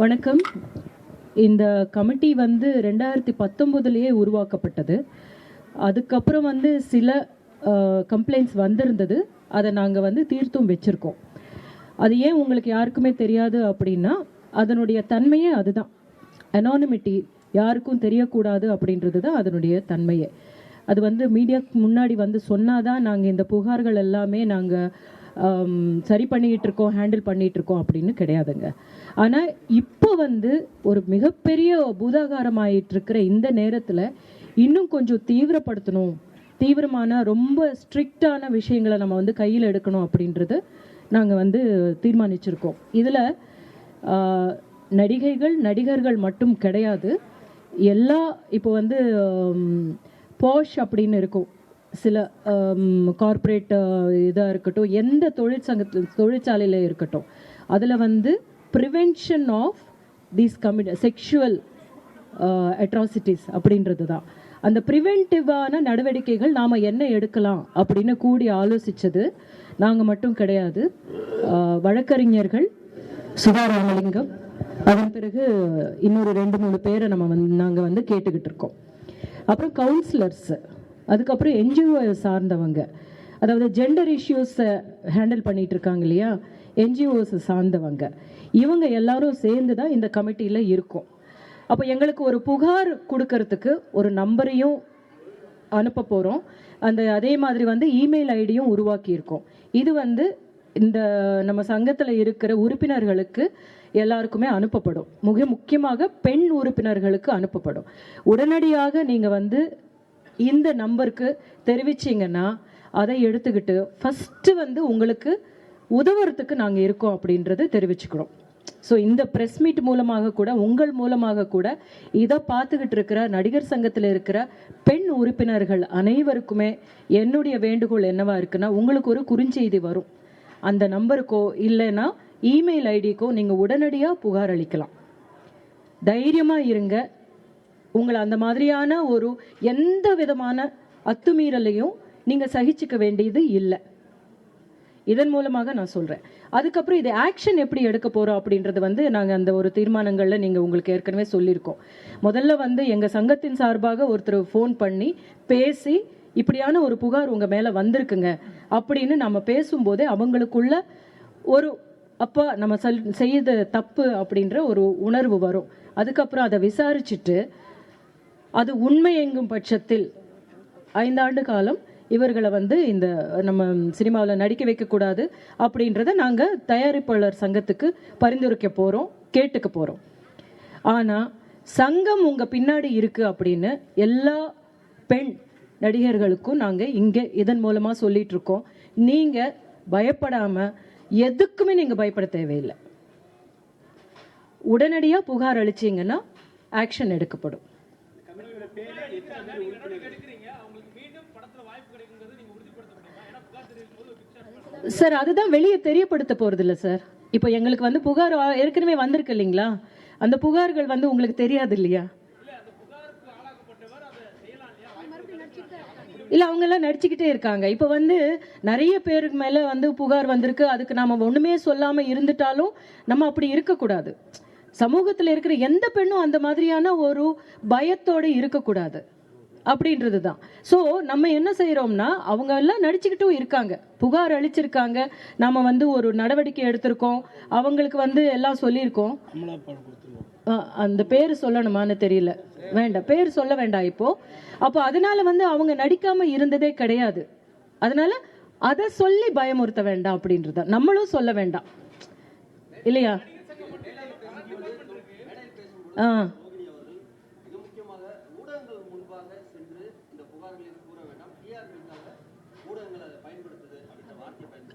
வணக்கம். இந்த கமிட்டி வந்து 2019 உருவாக்கப்பட்டது. அதுக்கப்புறம் வந்து சில கம்ப்ளைண்ட்ஸ் வந்திருந்தது. அதை நாங்கள் வந்து தீர்த்தும் வச்சுருக்கோம். அது ஏன் உங்களுக்கு யாருக்குமே தெரியாது அப்படின்னா, அதனுடைய தன்மையே அதுதான். அனானிமிட்டி, யாருக்கும் தெரியக்கூடாது அப்படின்றது தான் அதனுடைய தன்மையே. அது வந்து மீடியாவுக்கு முன்னாடி வந்து சொன்னாதான் நாங்கள் இந்த புகார்கள் எல்லாமே நாங்கள் சரி பண்ணிக்கிட்டு இருக்கோம், ஹேண்டில் பண்ணிகிட்டு இருக்கோம் அப்படின்னு கிடையாதுங்க. ஆனால் இப்போ வந்து ஒரு மிகப்பெரிய பூதாகாரமாயிட்டு இருக்கிற இந்த நேரத்தில் இன்னும் கொஞ்சம் தீவிரப்படுத்தணும், தீவிரமான ரொம்ப ஸ்ட்ரிக்டான விஷயங்களை நம்ம வந்து கையில் எடுக்கணும் அப்படின்றது நாங்கள் வந்து தீர்மானிச்சிருக்கோம். இதில் நடிகர்கள் மட்டும் கிடையாது. எல்லா இப்போ வந்து பாஷ் அப்படின்னு இருக்கும், சில கார்ப்பரேட் இதாக இருக்கட்டும், எந்த தொழிற்சாலையில் இருக்கட்டும், அதில் வந்து prevention of these sexual atrocities அப்படின்றது தான். அந்த ப்ரிவென்டிவான நடவடிக்கைகள் நாம் என்ன எடுக்கலாம் அப்படின்னு கூடி ஆலோசித்தது நாங்கள் மட்டும் கிடையாது. வழக்கறிஞர்கள் சுதா ராமலிங்கம், அதன் பிறகு இன்னொரு 2-3 பேரை நாங்கள் வந்து கேட்டுக்கிட்டு இருக்கோம். அப்புறம் கவுன்சிலர்ஸ், அதுக்கப்புறம் என்ஜிஓ சார்ந்தவங்க, அதாவது ஜெண்டர் இஷ்யூஸை ஹேண்டில் பண்ணிட்டு இருக்காங்க இல்லையா, என்ஜிஓஸ் சார்ந்தவங்க, இவங்க எல்லாரும் சேர்ந்து தான் இந்த கமிட்டியில் இருக்கும். அப்போ எங்களுக்கு ஒரு புகார் கொடுக்கறதுக்கு ஒரு நம்பரையும் அனுப்ப போகிறோம். அதே மாதிரி வந்து இமெயில் ஐடியும் உருவாக்கியிருக்கோம். இது வந்து இந்த நம்ம சங்கத்தில் இருக்கிற உறுப்பினர்களுக்கு எல்லாருக்குமே அனுப்பப்படும். முக்கியமாக பெண் உறுப்பினர்களுக்கு அனுப்பப்படும். உடனடியாக நீங்கள் வந்து இந்த நம்பருக்கு தெரிவிச்சிங்கன்னா அதை எடுத்துக்கிட்டு ஃபஸ்ட்டு வந்து உங்களுக்கு உதவுறதுக்கு நாங்கள் இருக்கோம் அப்படின்றது தெரிவிச்சுக்கிறோம். ஸோ இந்த ப்ரெஸ் மீட் மூலமாக கூட, உங்கள் மூலமாக கூட இதை பார்த்துக்கிட்டு இருக்கிற நடிகர் சங்கத்தில் இருக்கிற பெண் உறுப்பினர்கள் அனைவருக்குமே என்னுடைய வேண்டுகோள் என்னவா இருக்குன்னா, உங்களுக்கு ஒரு குறுஞ்செய்தி வரும். அந்த நம்பருக்கோ இல்லைன்னா இமெயில் ஐடிக்கோ நீங்கள் உடனடியாக புகார் அளிக்கலாம். தைரியமாக இருங்க. உங்களை அந்த மாதிரியான ஒரு எந்த விதமான அத்துமீறலையும் நீங்கள் சகிச்சுக்க வேண்டியது இல்லை. இதன் மூலமாக நான் சொல்கிறேன். அதுக்கப்புறம் இது ஆக்ஷன் எப்படி எடுக்க போகிறோம் அப்படின்றது வந்து நாங்கள் அந்த ஒரு தீர்மானங்களில் நீங்கள் உங்களுக்கு ஏற்கனவே சொல்லியிருக்கோம். முதல்ல வந்து எங்கள் சங்கத்தின் சார்பாக ஒருத்தர் ஃபோன் பண்ணி பேசி, இப்படியான ஒரு புகார் உங்கள் மேலே வந்திருக்குங்க அப்படின்னு நம்ம பேசும்போதே அவங்களுக்குள்ள ஒரு அப்பா நம்ம செய்த தப்பு அப்படின்ற ஒரு உணர்வு வரும். அதுக்கப்புறம் அதை விசாரிச்சுட்டு அது உண்மை எங்கும் பட்சத்தில் 5 ஆண்டு காலம் இவர்களை வந்து இந்த நம்ம சினிமாவில் நடிக்க வைக்கக்கூடாது அப்படின்றத நாங்கள் தயாரிப்பாளர் சங்கத்துக்கு பரிந்துரைக்க போகிறோம், கேட்டுக்க போகிறோம். ஆனால் சங்கம் உங்கள் பின்னாடி இருக்குது அப்படின்னு எல்லா பெண் நடிகர்களுக்கும் நாங்கள் இங்கே இதன் மூலமாக சொல்லிட்டு இருக்கோம். நீங்கள் பயப்படாமல், எதுக்குமே நீங்கள் பயப்பட தேவையில்லை. உடனடியாக புகார் அளிச்சிங்கன்னா ஆக்ஷன் எடுக்கப்படும். சார், அதுதான் வெளியே தெரியப்படுத்த போறது இல்லை சார். இப்போ எங்களுக்கு வந்து புகார் ஏற்கனவே வந்திருக்கு இல்லைங்களா, அந்த புகார்கள் வந்து உங்களுக்கு தெரியாது இல்லையா? இல்லை, அவங்க எல்லாம் நடிச்சுக்கிட்டே இருக்காங்க. இப்போ வந்து நிறைய பேருக்கு மேலே வந்து புகார் வந்திருக்கு. அதுக்கு நாம் ஒன்றுமே சொல்லாமல் இருந்துட்டாலும் நம்ம அப்படி இருக்கக்கூடாது. சமூகத்தில் இருக்கிற எந்த பெண்ணும் அந்த மாதிரியான ஒரு பயத்தோடு இருக்கக்கூடாது அப்படின்றது தான். ஸோ நம்ம என்ன செய்கிறோம்னா, அவங்க எல்லாம் நடிச்சுக்கிட்டும் இருக்காங்க, புகார் அளிச்சிருக்காங்க, நாம் வந்து ஒரு நடவடிக்கை எடுத்திருக்கோம், அவங்களுக்கு வந்து எல்லாம் சொல்லியிருக்கோம். அந்த பேர் சொல்லணுமான்னு தெரியல, வேண்டாம், பேர் சொல்ல வேண்டாம் இப்போ. அப்போ அதனால வந்து அவங்க நடிக்காம இருந்ததே கிடையாது. அதனால அதை சொல்லி பயமுறுத்த வேண்டாம் அப்படின்றத நம்மளும் சொல்ல வேண்டாம் இல்லையா?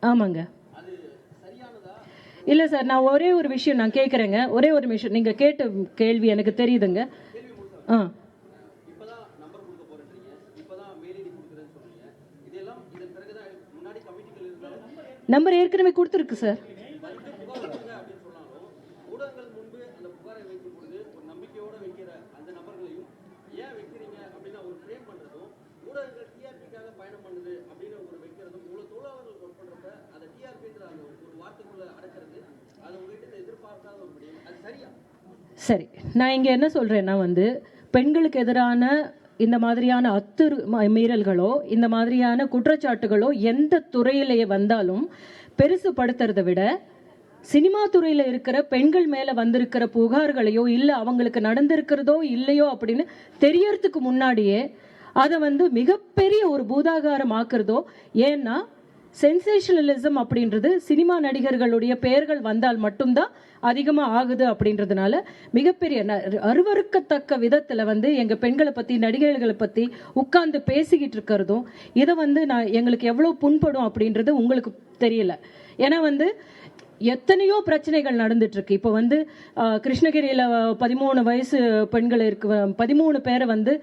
ஆமாங்க. இல்லை சார், நான் ஒரே ஒரு விஷயம் நான் கேட்குறேங்க, ஒரே ஒரு விஷயம். நீங்கள் கேட்ட கேள்வி எனக்கு தெரியுதுங்க. நம்பர் ஏற்கனவே கொடுத்துருக்கு சார். சரி, நான் இங்கே என்ன சொல்கிறேன்னா வந்து பெண்களுக்கு எதிரான இந்த மாதிரியான மீறல்களோ இந்த மாதிரியான குற்றச்சாட்டுகளோ எந்த துறையிலேயே வந்தாலும் பெருசுபடுத்துறதை விட சினிமா துறையில் இருக்கிற பெண்கள் மேலே வந்திருக்கிற புகார்களையோ இல்லை அவங்களுக்கு நடந்திருக்கிறதோ இல்லையோ அப்படின்னு தெரியறதுக்கு முன்னாடியே அதை வந்து மிகப்பெரிய ஒரு பூதாகாரம் ஆக்குறதோ. ஏன்னா சென்சேஷனலிசம் அப்படின்றது சினிமா நடிகர்களுடைய பெயர்கள் வந்தால் மட்டும்தான் அதிகமாக ஆகுது அப்படின்றதுனால மிகப்பெரிய அருவருக்கத்தக்க விதத்தில் வந்து எங்கள் பெண்களை பற்றி நடிகர்களை பற்றி உட்கார்ந்து பேசிக்கிட்டு இருக்கிறதும் இதை வந்து எங்களுக்கு எவ்வளோ புண்படும் அப்படின்றது உங்களுக்கு தெரியல. ஏன்னா வந்து எத்தனையோ பிரச்சனைகள் நடந்துட்டு இருக்கு. இப்போ வந்து கிருஷ்ணகிரியில் 13 வயசு பெண்கள் இருக்கு, 13 பேரை வந்து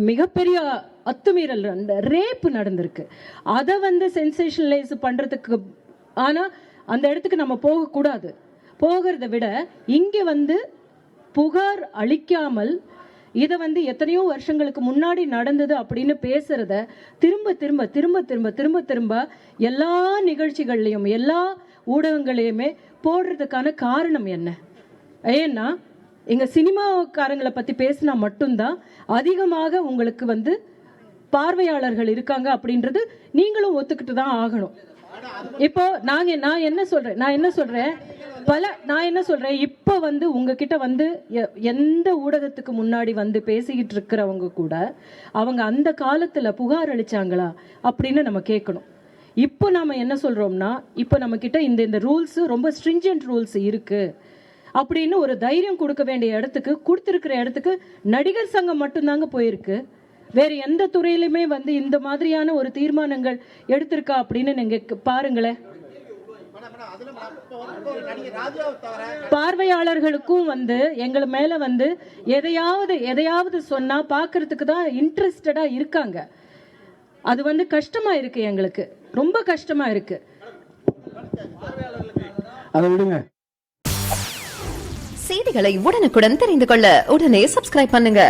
மிகப்பெரிய அத்துமீறல் ரேப் நடந்திருக்கு. அதை வந்து சென்சேஷனலைஸ் பண்றதுக்கு ஆனா அந்த இடத்துக்கு நம்ம போகக்கூடாது. போகிறத விட இங்கே வந்து புகார் அளிக்காமல் இதை வந்து எத்தனையோ வருஷங்களுக்கு முன்னாடி நடந்தது அப்படின்னு பேசுறத திரும்ப திரும்ப திரும்ப திரும்ப திரும்ப திரும்ப எல்லா நிகழ்ச்சிகள்லையும் எல்லா ஊடகங்களையுமே போடுறதுக்கான காரணம் என்ன? ஏன்னா எங்க சினிமாக்காரங்களை பத்தி பேசினா மட்டும்தான் அதிகமாக உங்களுக்கு வந்து பார்வையாளர்கள் இருக்காங்க அப்படின்றது நீங்களும் ஒத்துக்கிட்டு தான் ஆகணும். இப்போ நான் என்ன சொல்றேன் இப்போ வந்து உங்ககிட்ட வந்து எந்த ஊடகத்துக்கு முன்னாடி வந்து பேசிக்கிட்டு இருக்கிறவங்க கூட அவங்க அந்த காலத்துல புகார் அளிச்சாங்களா அப்படின்னு நம்ம கேட்கணும். இப்போ நாம என்ன சொல்றோம்னா இப்போ நம்ம கிட்ட இந்த ரூல்ஸ் ரொம்ப ஸ்ட்ரிஞ்சன்ட் ரூல்ஸ் இருக்கு அப்படின்னு ஒரு தைரியம் கொடுக்க வேண்டிய இடத்துக்கு கொடுத்துருக்கிற இடத்துக்கு நடிகர் சங்கம் மட்டும்தாங்க போயிருக்கு. வேற எந்த துறையிலுமே வந்து இந்த மாதிரியான ஒரு தீர்மானங்கள் எடுத்திருக்கா அப்படின்னு நீங்க பாருங்களேன். பார்வையாளர்களுக்கும் வந்து எங்களை மேல வந்து எதையாவது சொன்னா பாக்குறதுக்கு தான் இன்ட்ரெஸ்டடா இருக்காங்க. அது வந்து கஷ்டமா இருக்கு, எங்களுக்கு ரொம்ப கஷ்டமா இருக்கு. அதை விடுங்க. செய்திகளை உடனுக்குடன் தெரிந்து கொள்ள உடனே சப்ஸ்கிரைப் பண்ணுங்க.